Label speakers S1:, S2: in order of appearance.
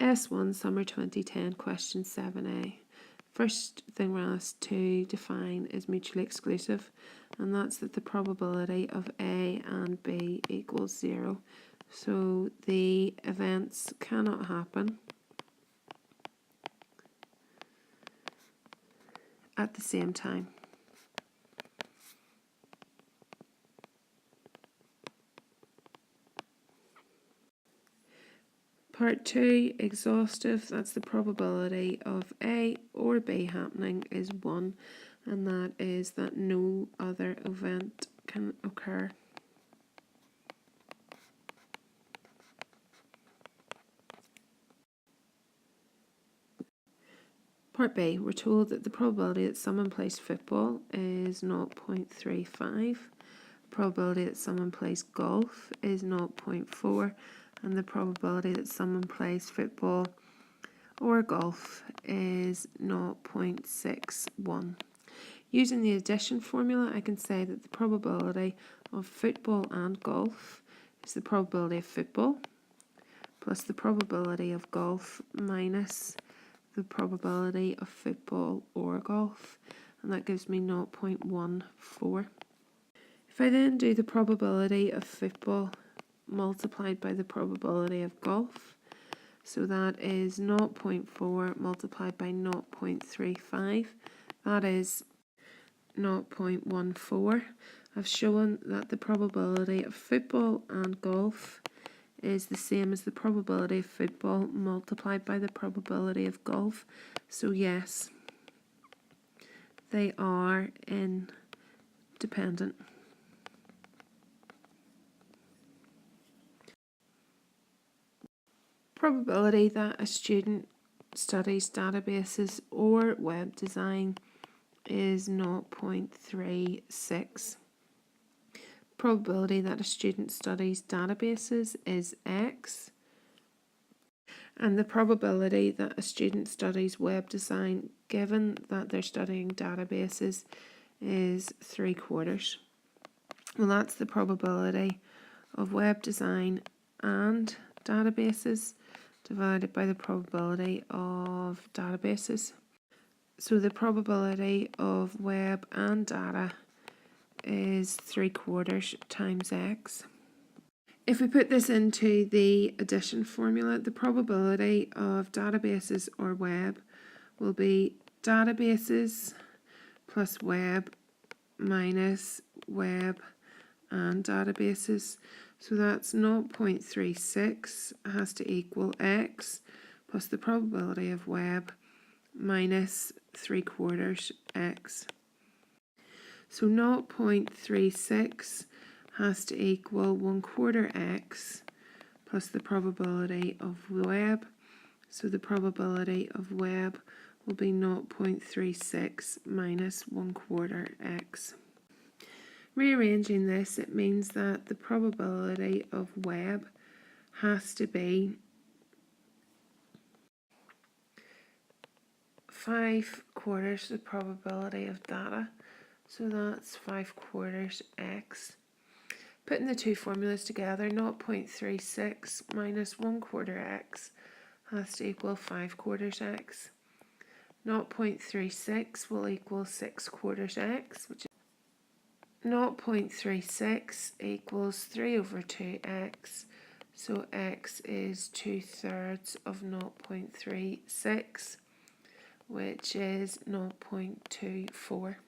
S1: S1 Summer 2010 question 7a. First thing we're asked to define is mutually exclusive, and that's that the probability of A and B equals 0. So the events cannot happen at the same time. Part 2, exhaustive, that's the probability of A or B happening is 1, and that is that no other event can occur. Part B, we're told that the probability that someone plays football is 0.35, probability that someone plays golf is 0.4, and the probability that someone plays football or golf is 0.61. Using the addition formula, I can say that the probability of football and golf is the probability of football plus the probability of golf minus the probability of football or golf, and that gives me 0.14. If I then do the probability of football multiplied by the probability of golf, so that is 0.4 multiplied by 0.35, that is 0.14. I've shown that the probability of football and golf is the same as the probability of football multiplied by the probability of golf. So yes, they are independent. Probability that a student studies databases or web design is 0.36. Probability that a student studies databases is X, and the probability that a student studies web design, given that they're studying databases, is 3/4. Well, that's the probability of web design and databases divided by the probability of databases. So the probability of web and data is 3/4 times X. If we put this into the addition formula, the probability of databases or web will be databases plus web minus web and databases. So that's 0.36 has to equal X plus the probability of web minus 3/4 X. So 0.36 has to equal 1/4 X plus the probability of web. So the probability of web will be 0.36 minus 1/4 X. Rearranging this, it means that the probability of web has to be 5/4 the probability of data. So that's 5/4 X. Putting the two formulas together, 0.36 minus 1/4 X has to equal 5/4 X. 0.36 will equal 6/4 X, which is 0.36 equals 3/2X. So X is 2/3 of 0.36, which is 0.24.